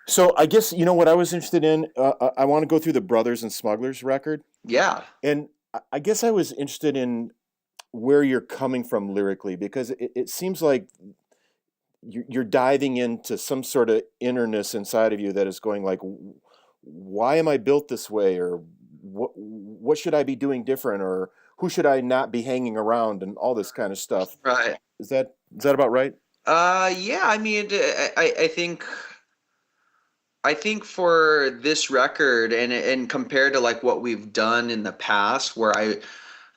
So I guess you know what I was interested in. I want to go through the Brothers and Smugglers record, Yeah. and I guess I was interested in where you're coming from lyrically because it seems like you're diving into some sort of innerness inside of you that is going like, why am I built this way, or what should I be doing different, or who should I not be hanging around, and all this kind of stuff. Right. Is that about right? Yeah, I mean, I think for this record and compared to like what we've done in the past, where I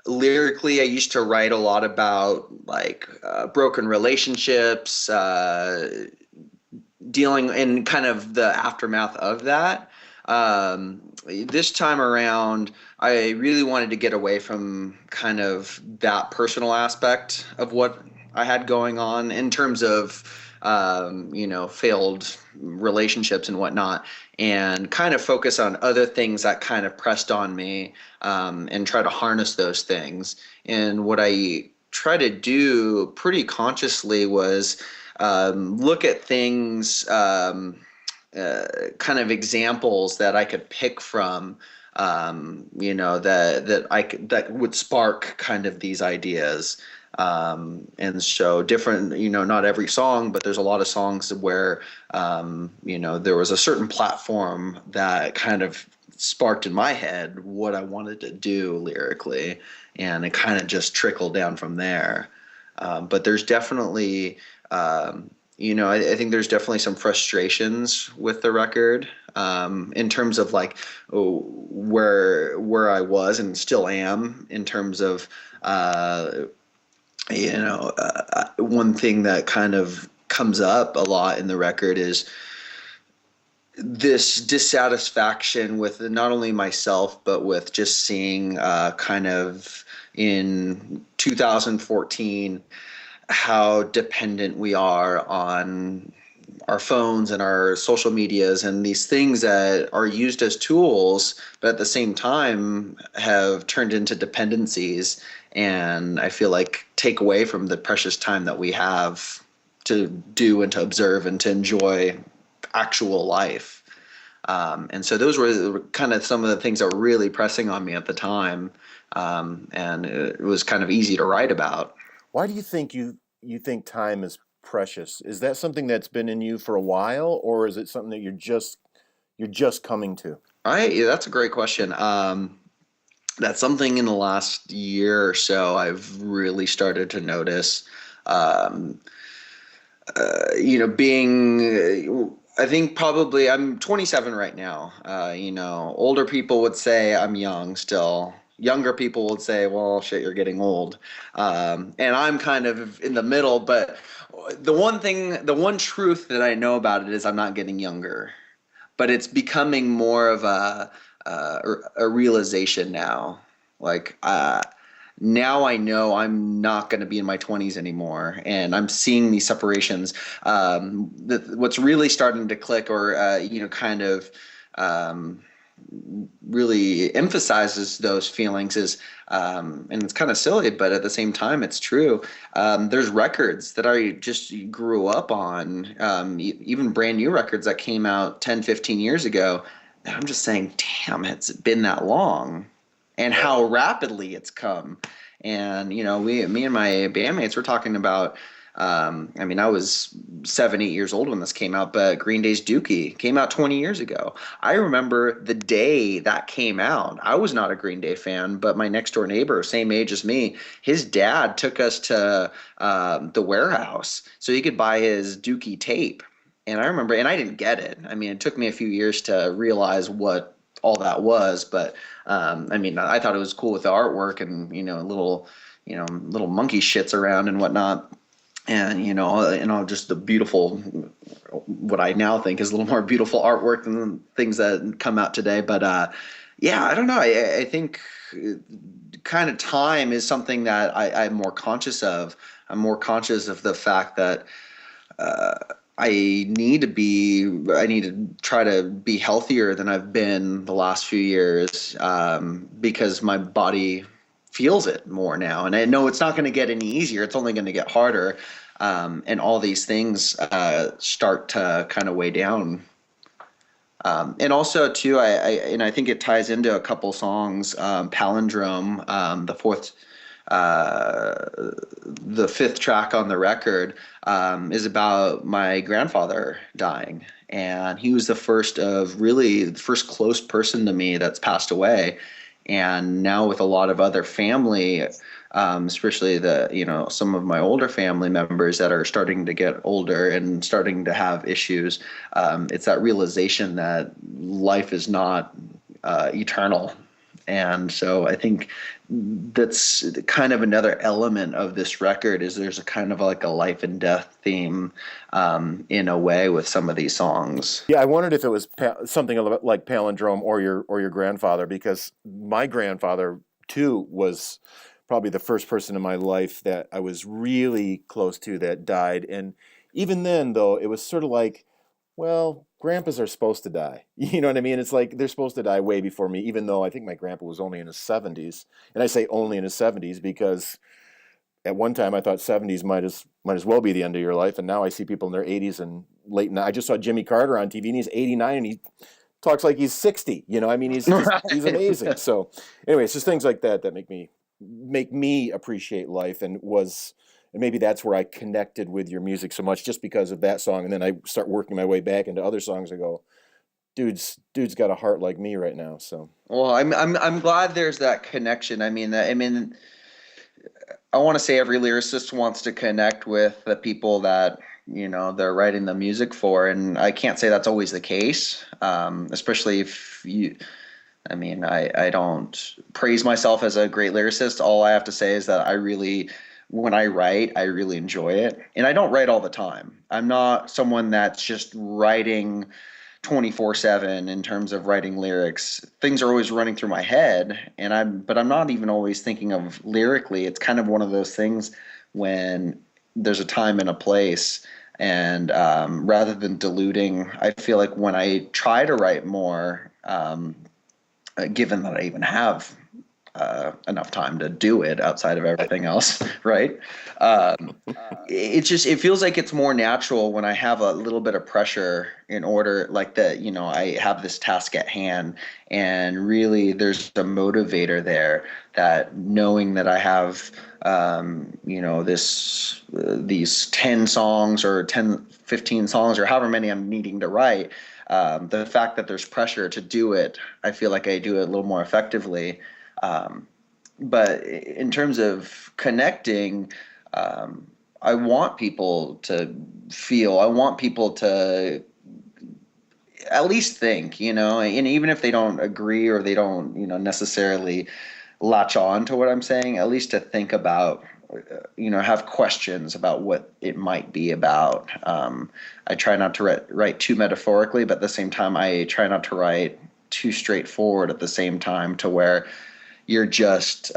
lyrically I used to write a lot about like broken relationships, dealing in kind of the aftermath of that. This time around, I really wanted to get away from kind of that personal aspect of what I had going on in terms of, failed relationships and whatnot, and kind of focus on other things that kind of pressed on me, and try to harness those things. And what I try to do pretty consciously was look at things, kind of examples that I could pick from, that would spark kind of these ideas. And so different, not every song, but there's a lot of songs where, there was a certain platform that kind of sparked in my head what I wanted to do lyrically, and it kind of just trickled down from there. But there's definitely, I think there's definitely some frustrations with the record, in terms of like, where I was and still am in terms of, one thing that kind of comes up a lot in the record is this dissatisfaction with not only myself but with just seeing, kind of in 2014 how dependent we are on our phones and our social medias and these things that are used as tools, but at the same time have turned into dependencies. And I feel like take away from the precious time that we have to do and to observe and to enjoy actual life. And so those were kind of some of the things that were really pressing on me at the time. And it was kind of easy to write about. Why do you think you think time is precious? Is that something that's been in you for a while, or is it something that you're just coming to? Yeah, that's a great question. That's something in the last year or so I've really started to notice. Um, I think probably I'm 27 right now. Older people would say I'm young still. Younger people would say, well, shit, you're getting old. And I'm kind of in the middle, but the one truth that I know about it is I'm not getting younger, but it's becoming more of a realization now. Like, now I know I'm not going to be in my 20s anymore, and I'm seeing these separations. What's really starting to click, or kind of, um, really emphasizes those feelings is, and it's kind of silly, but at the same time, it's true. There's records that I just grew up on, even brand new records that came out 10, 15 years ago. And I'm just saying, damn, it's been that long, and how rapidly it's come. And me and my bandmates were talking about. I mean, I was 7, 8 years old when this came out, but Green Day's Dookie came out 20 years ago. I remember the day that came out. I was not a Green Day fan, but my next door neighbor, same age as me, his dad took us to, the warehouse so he could buy his Dookie tape. And I remember, and I didn't get it. I mean, it took me a few years to realize what all that was, but, I mean, I thought it was cool with the artwork and little monkey shits around and whatnot, and just the beautiful, what I now think is a little more beautiful artwork than things that come out today. But yeah, I don't know. I think kind of time is something that I'm more conscious of. I'm more conscious of the fact that, I need to try to be healthier than I've been the last few years, because my body feels it more now. And I know it's not going to get any easier. It's only going to get harder. And all these things, start to kind of weigh down. And also too, and I think it ties into a couple songs. Palindrome, uh, the fifth track on the record, is about my grandfather dying, and he was the first of really the first close person to me that's passed away. And now with a lot of other family, especially some of my older family members that are starting to get older and starting to have issues, it's that realization that life is not eternal. And so I think that's kind of another element of this record is there's a kind of like a life and death theme, in a way with some of these songs. Yeah, I wondered if it was something like Palindrome or your grandfather, because my grandfather too was probably the first person in my life that I was really close to that died. And even then, though, it was sort of like, well, grandpas are supposed to die. You know what I mean? It's like they're supposed to die way before me, even though I think my grandpa was only in his 70s. And I say only in his 70s because at one time I thought 70s might as well be the end of your life, and now I see people in their 80s and late. I just saw Jimmy Carter on TV, and he's 89, and he talks like he's 60. You know, I mean, he's amazing. So, anyway, it's just things like that that make me appreciate life, and maybe that's where I connected with your music so much, just because of that song. And then I start working my way back into other songs. I go, dude's got a heart like me right now. So, Well, I'm glad there's that connection. I want to say every lyricist wants to connect with the people that they're writing the music for, and I can't say that's always the case. Especially if you, I don't praise myself as a great lyricist. All I have to say is that when I write, I really enjoy it, and I don't write all the time. I'm not someone that's just writing 24/7 in terms of writing lyrics. Things are always running through my head, but I'm not even always thinking of lyrically. It's kind of one of those things when there's a time and a place, and rather than diluting, I feel like when I try to write more, given that I even have enough time to do it outside of everything else, right? It feels like it's more natural when I have a little bit of pressure in order, like I have this task at hand, and really there's a motivator there, that knowing that I have, these 10 songs or 10, 15 songs or however many I'm needing to write, the fact that there's pressure to do it, I feel like I do it a little more effectively. But in terms of connecting, I want people to feel, I want people to at least think, and even if they don't agree or they don't, necessarily latch on to what I'm saying, at least to think about, have questions about what it might be about. I try not to write too metaphorically, but at the same time, I try not to write too straightforward at the same time, to where you're just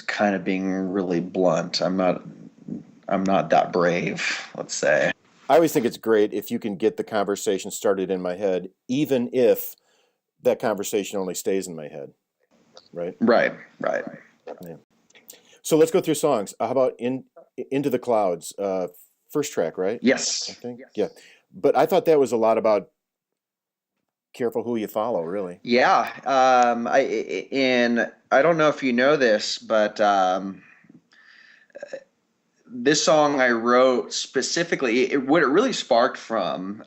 kind of being really blunt. I'm not that brave, let's say. I always think it's great if you can get the conversation started in my head, even if that conversation only stays in my head. Right? Right. Yeah. So let's go through songs. How about Into the Clouds? First track, right? Yes. I think. Yeah. But I thought that was a lot about careful who you follow, really. Yeah. I don't know if you know this, but this song I wrote specifically, what it really sparked from,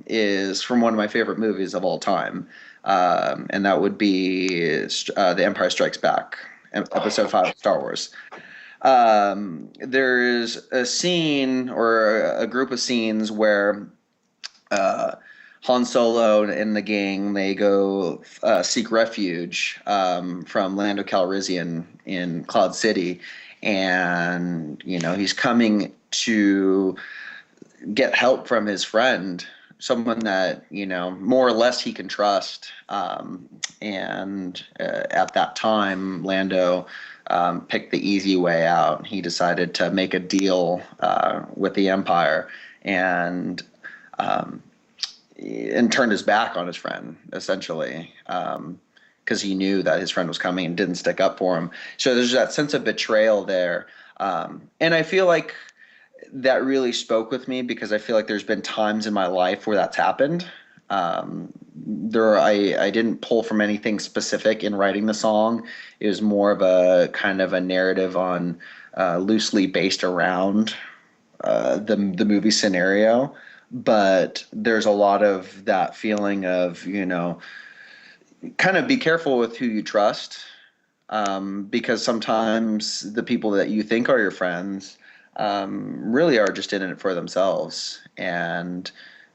is from one of my favorite movies of all time. And that would be The Empire Strikes Back, episode 5 of Star Wars. There's a scene or a group of scenes where Han Solo and the gang, they go seek refuge from Lando Calrissian in Cloud City, and he's coming to get help from his friend, someone that more or less he can trust. And at that time, Lando picked the easy way out. He decided to make a deal with the Empire, and turned his back on his friend, essentially, because he knew that his friend was coming and didn't stick up for him. So there's that sense of betrayal there. And I feel like that really spoke with me because I feel like there's been times in my life where that's happened. I didn't pull from anything specific in writing the song. It was more of a kind of a narrative on loosely based around the movie scenario. But there's a lot of that feeling of, kind of be careful with who you trust, because sometimes the people that you think are your friends really are just in it for themselves. And,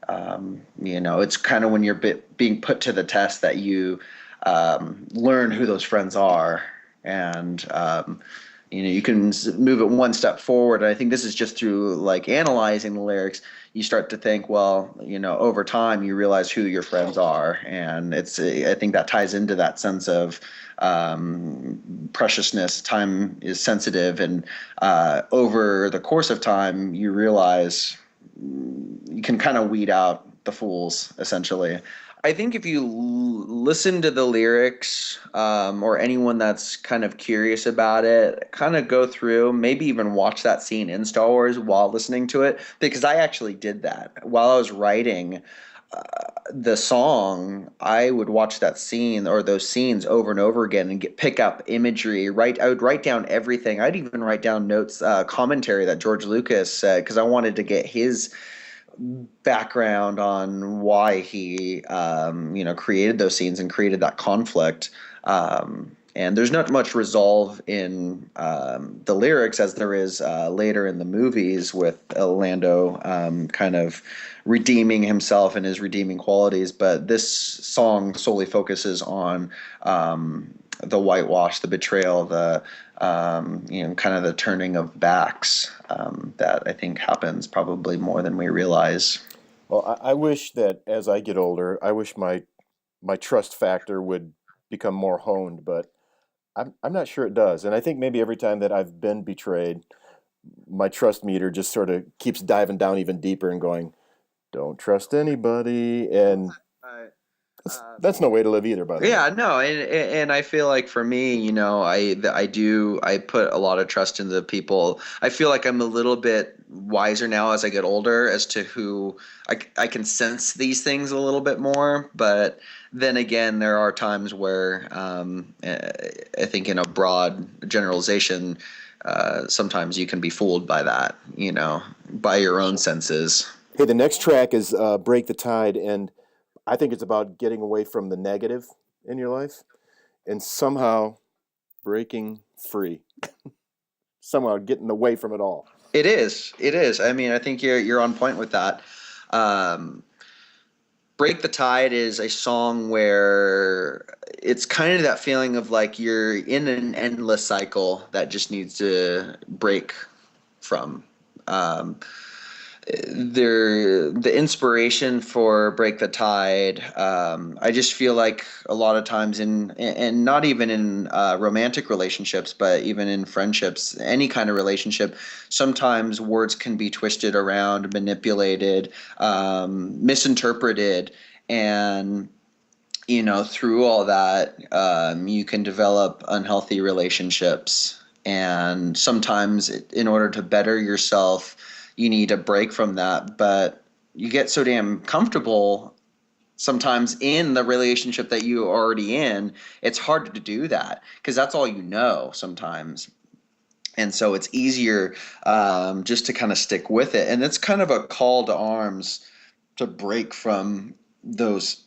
it's kind of when you're being put to the test that you learn who those friends are. And, you can move it one step forward. I think this is just through like analyzing the lyrics. You start to think, well, over time you realize who your friends are, and I think that ties into that sense of preciousness. Time is sensitive, and over the course of time, you realize you can kind of weed out the fools, essentially. I think if you listen to the lyrics, or anyone that's kind of curious about it, kind of go through, maybe even watch that scene in Star Wars while listening to it, because I actually did that while I was writing the song. I would watch that scene or those scenes over and over again and pick up imagery. I would write down everything. I'd even write down notes, commentary that George Lucas said, because I wanted to get his background on why he created those scenes and created that conflict. And there's not much resolve in the lyrics as there is later in the movies, with Lando kind of redeeming himself and his redeeming qualities. But this song solely focuses on the whitewash, the betrayal, the kind of the turning of backs, that I think happens probably more than we realize. Well, I wish that as I get older, I wish my trust factor would become more honed, but I'm not sure it does. And I think maybe every time that I've been betrayed, my trust meter just sort of keeps diving down even deeper and going, don't trust anybody. And Uh, that's no way to live either, by the way. Yeah, no, and I feel like for me, I put a lot of trust into the people. I feel like I'm a little bit wiser now as I get older as to who I can sense these things a little bit more. But then again, there are times where I think in a broad generalization, sometimes you can be fooled by that, by your own senses. Hey, the next track is Break the Tide, and I think it's about getting away from the negative in your life and somehow breaking free, somehow getting away from it all. It is. It is. I mean, I think you're on point with that. Um, Break the Tide is a song where it's kind of that feeling of like you're in an endless cycle that just needs to break from. Um, the inspiration for Break the Tide, I just feel like a lot of times and not even in romantic relationships, but even in friendships, any kind of relationship, sometimes words can be twisted around, manipulated, misinterpreted. And through all that, you can develop unhealthy relationships. And sometimes, in order to better yourself, you need a break from that. But you get so damn comfortable sometimes in the relationship that you're already in, it's hard to do that because that's all you know sometimes. And so it's easier just to kind of stick with it. And it's kind of a call to arms to break from those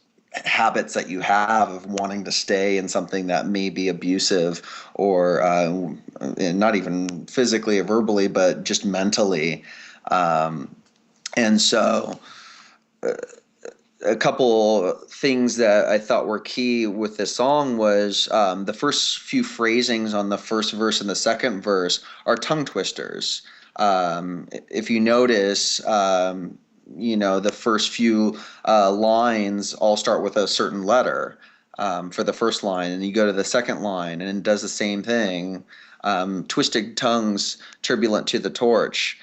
habits that you have of wanting to stay in something that may be abusive, or not even physically or verbally, but just mentally. And so a couple things that I thought were key with this song was the first few phrasings on the first verse and the second verse are tongue twisters. If you notice, the first few lines all start with a certain letter for the first line, and you go to the second line and it does the same thing. Twisted tongues, turbulent to the torch.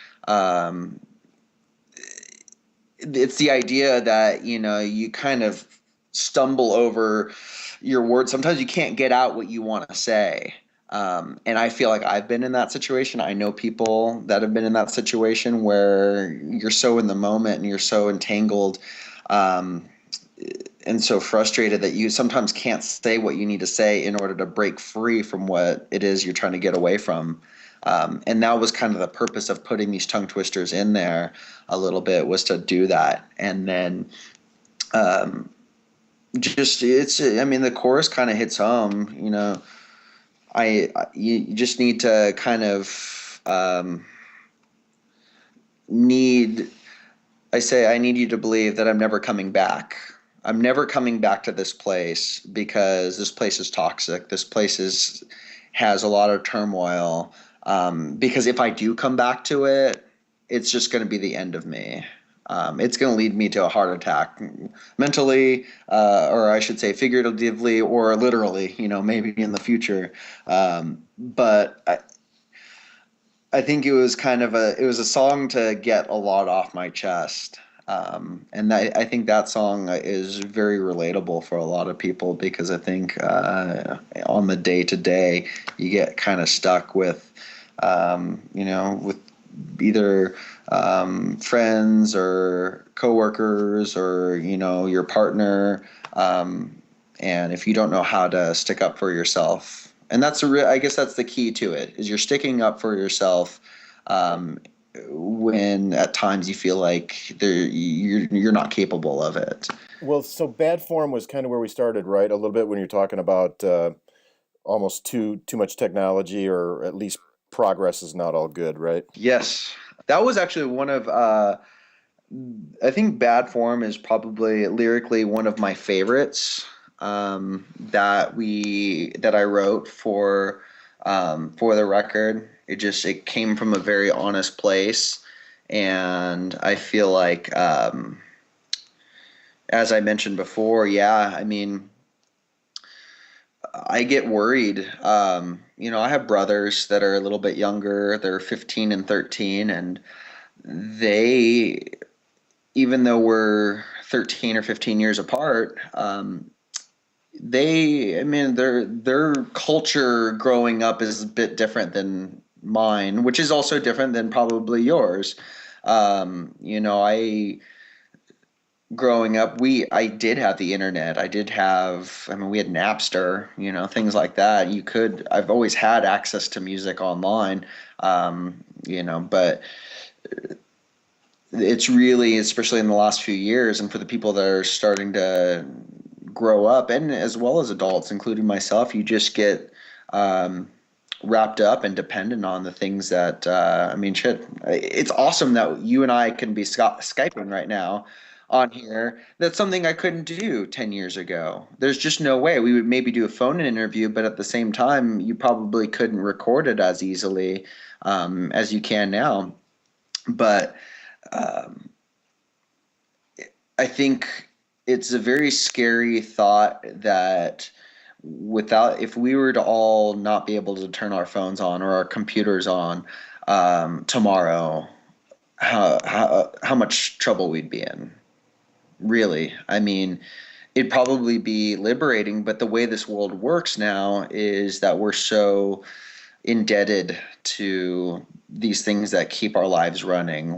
It's the idea that you kind of stumble over your words. Sometimes you can't get out what you want to say. And I feel like I've been in that situation. I know people that have been in that situation where you're so in the moment and you're so entangled, um, and so frustrated that you sometimes can't say what you need to say in order to break free from what it is you're trying to get away from. And that was kind of the purpose of putting these tongue twisters in there a little bit, was to do that. And then um, just it's I mean the chorus kind of hits home, you know. You just need to kind of need I say, I need you to believe that I'm never coming back. I'm never coming back to this place because this place is toxic. This place is has a lot of turmoil. Because if I do come back to it, it's just going to be the end of me. It's going to lead me to a heart attack, mentally, or I should say figuratively or literally, you know, maybe in the future. But I think it was kind of it was a song to get a lot off my chest. And I think that song is very relatable for a lot of people because I think on the day to day, you get kind of stuck with, you know, with either friends or coworkers or, you know, your partner. And if you don't know how to stick up for yourself, and I guess that's the key to it, is you're sticking up for yourself um, when at times you feel like you're not capable of it. Well, so bad form was kind of where we started, right? A little bit when you're talking about almost too much technology, or at least progress is not all good, right? Yes, that was actually one of I think Bad Form is probably lyrically one of my favorites that I wrote for the record. It came from a very honest place, and I feel like as I mentioned before, yeah, I mean, I get worried. You know, I have brothers that are a little bit younger. They're 15 and 13, and they, even though we're 13 or 15 years apart, I mean, their culture growing up is a bit different than mine, which is also different than probably yours. You know, growing up, I did have the internet. I mean, we had Napster, you know, things like that. I've always had access to music online, you know, but it's really, especially in the last few years, and for the people that are starting to grow up, and as well as adults, including myself, you just get um, wrapped up and dependent on the things that, I mean, shit. It's awesome that you and I can be Skyping right now on here. That's something I couldn't do 10 years ago. There's just no way. We would maybe do a phone interview, but at the same time, you probably couldn't record it as easily as you can now. But um, I think it's a very scary thought that if we were to all not be able to turn our phones on or our computers on tomorrow, how much trouble we'd be in. Really, I mean, it'd probably be liberating, but the way this world works now is that we're so indebted to these things that keep our lives running.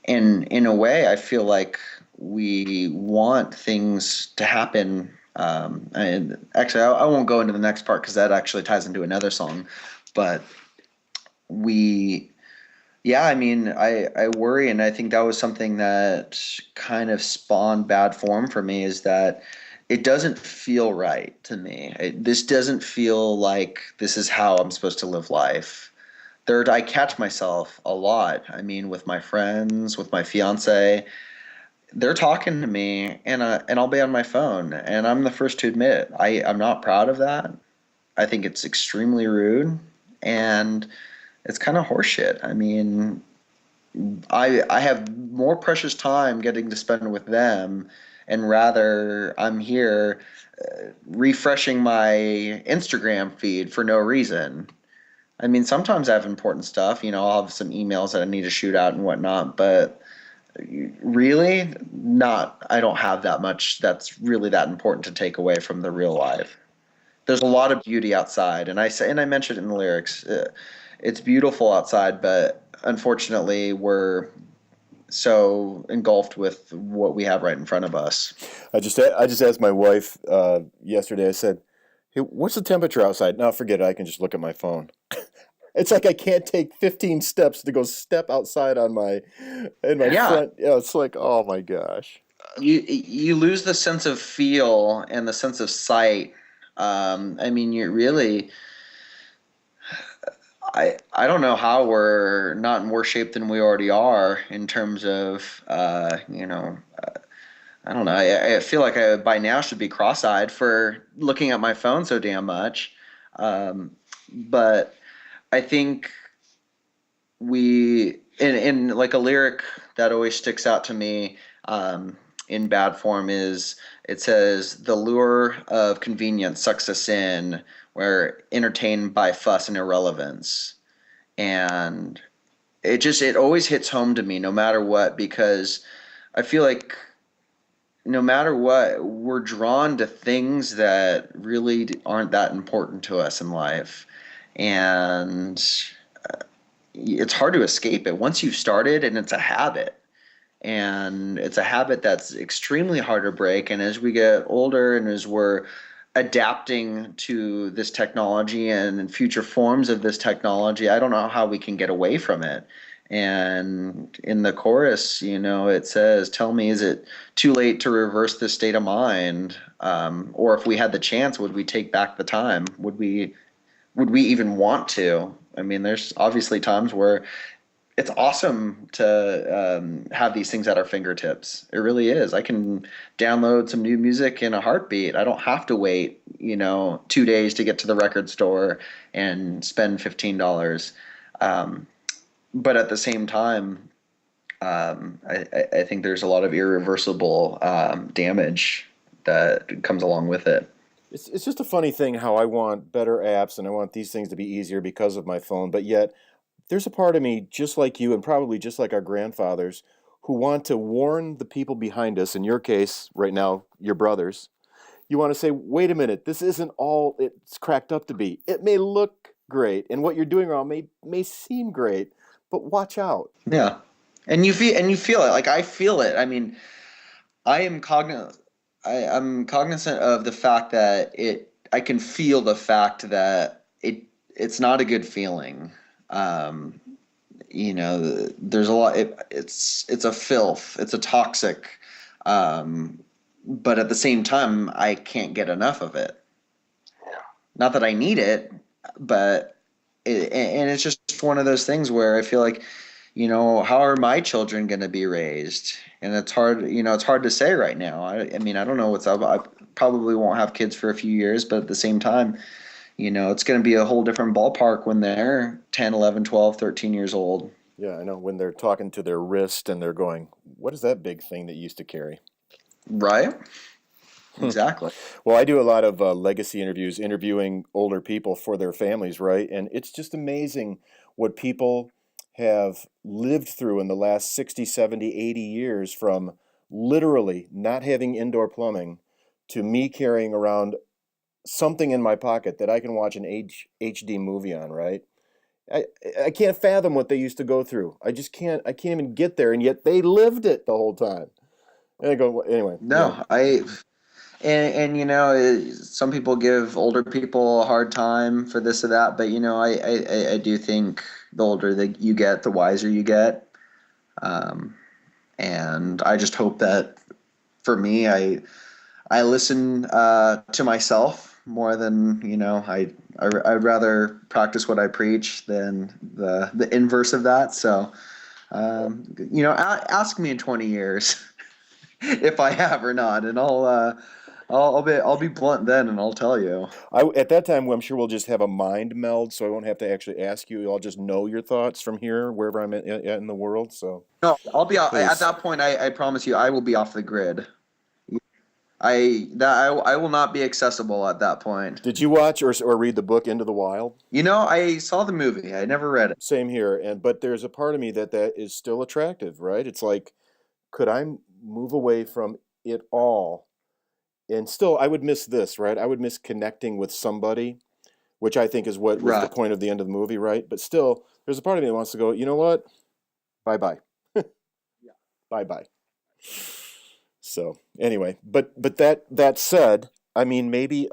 And in a way, I feel like we want things to happen. And actually, I won't go into the next part because that actually ties into another song. But we, yeah, I mean, I worry, and I think that was something that kind of spawned Bad Form for me, is that it doesn't feel right to me. This doesn't feel like this is how I'm supposed to live life. Third, I catch myself a lot. I mean, with my friends, with my fiance, they're talking to me, and I'll be on my phone, and I'm the first to admit I'm not proud of that. I think it's extremely rude, and it's kind of horseshit. I mean, I have more precious time getting to spend with them, and rather I'm here refreshing my Instagram feed for no reason. I mean, sometimes I have important stuff, you know, I'll have some emails that I need to shoot out and whatnot, but really not, I don't have that much that's really that important to take away from the real life. there's a lot of beauty outside, and I mentioned it in the lyrics. It's beautiful outside, but unfortunately, we're so engulfed with what we have right in front of us. I just asked my wife yesterday. I said, "Hey, what's the temperature outside?" Now forget it. I can just look at my phone. It's like I can't take 15 steps to go step outside on my in my Yeah, front. It's like, oh my gosh. you lose the sense of feel and the sense of sight. I mean, you really, I don't know how we're not in worse shape than we already are in terms of, I don't know. I feel like I by now should be cross-eyed for looking at my phone so damn much. Um, but I think in like a lyric that always sticks out to me in bad form is it says the lure of convenience sucks us in. We're entertained by fuss and irrelevance, and it always hits home to me no matter what, because I feel like no matter what, we're drawn to things that really aren't that important to us in life. And it's hard to escape it once you've started, and it's a habit. And it's a habit that's extremely hard to break. And as we get older and as we're adapting to this technology and future forms of this technology, I don't know how we can get away from it. And in the chorus, it says, "Tell me, is it too late to reverse this state of mind? Or if we had the chance, would we take back the time? Would we even want to?" I mean, there's obviously times where it's awesome to have these things at our fingertips. It really is. I can download some new music in a heartbeat. I don't have to wait, 2 days to get to the record store and spend $15. Um, but at the same time, I think there's a lot of irreversible damage that comes along with it. It's just a funny thing how I want better apps and I want these things to be easier because of my phone, but yet there's a part of me just like you and probably just like our grandfathers who want to warn the people behind us, in your case right now, your brothers. You want to say, "Wait a minute, this isn't all it's cracked up to be. It may look great and what you're doing wrong may seem great, but watch out." Yeah. And you feel it. Like I feel it. I mean, I am cognizant. I'm cognizant of the fact that I can feel the fact that it's not a good feeling. Um, there's a lot. It's a filth. It's a toxic. Um, but at the same time, I can't get enough of it. Not that I need it, but and it's just one of those things where I feel like, how are my children going to be raised? And it's hard to say right now. I mean, I don't know what's up. I probably won't have kids for a few years, but at the same time, it's going to be a whole different ballpark when they're 10, 11, 12, 13 years old. Yeah, I know when they're talking to their wrist and they're going, "What is that big thing that you used to carry?" Right? Exactly. Well, I do a lot of legacy interviews, interviewing older people for their families, right? And it's just amazing what people have lived through in the last 60, 70, 80 years, from literally not having indoor plumbing to me carrying around something in my pocket that I can watch an HD movie on, right? I, I can't fathom what they used to go through. I can't even get there, and yet they lived it the whole time. And I go, "Well, anyway, yeah." No, and some people give older people a hard time for this or that, but I do think the older that you get, the wiser you get. Um, and I just hope that for me, I listen to myself more than I'd rather practice what I preach than the inverse of that. So ask me in 20 years if I have or not, and I'll be blunt then, and I'll tell you. At that time, I'm sure we'll just have a mind meld, so I won't have to actually ask you. I'll just know your thoughts from here, wherever I'm at in the world. So, No, I'll be at because that point. I promise you, I will be off the grid. I will not be accessible at that point. did you watch or read the book Into the Wild? I saw the movie. I never read it. Same here, and but there's a part of me that is still attractive, right? It's like, could I move away from it all and still I would miss this, right? I would miss connecting with somebody, which I think is what was the Right. point of the end of the movie, right? But still, there's a part of me that wants to go, you know what? Bye bye. Bye bye. So anyway, but that said, I mean maybe